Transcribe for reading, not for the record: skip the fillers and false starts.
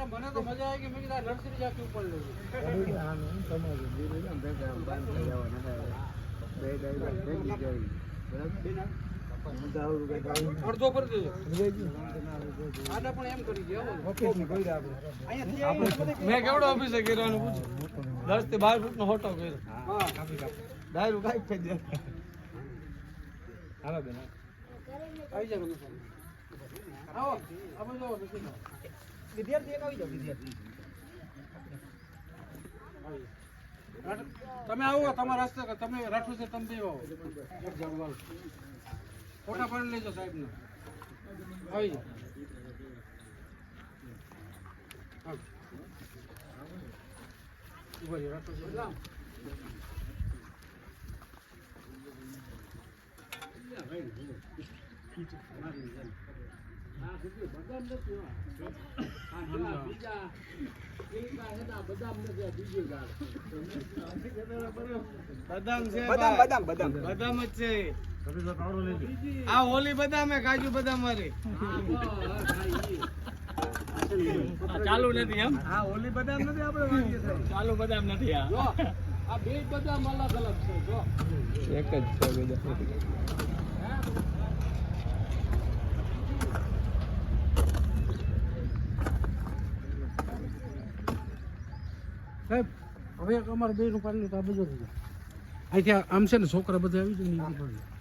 મને તો મજા આવી ગઈ મેં કીધું નર્સરી જાકી ઉપર લઈ અડધો પર આડા પણ એમ કરી ગયા મેં કેવડો ઓફિસે કર્યો પૂછ 10 થી 12 ફૂટ નો હોટો કર્યો હા ડાયરો કાઈ થઈ જાય હાલો બેન આવી જાવ આવો આપણે જો વિદ્યાર્થી એક આવી જાવ વિદ્યાર્થી તમે આવો તમારા રસ્તે તમે રાઠોડ છે તમે આવો એક જણવાલ ફોટા પાડી લેજો સાહેબ ને આવી જાવ ઉભા રાઠોડ છે લાવ બદામ જ છે આ હોલી બદામ હે કાજુ બદામ મારી ચાલુ નથી એમ હા હોલી બદામ નથી આપણે વાગીએ ચાલુ બદામ નથી આ બે બદામ અલગ અલગ છે જો એક જ છે બદામ સાહેબ હવે અમારે બે નું પાડ્યું તો આ બધું અહીંથી આમ છે ને છોકરા બધા આવી જાય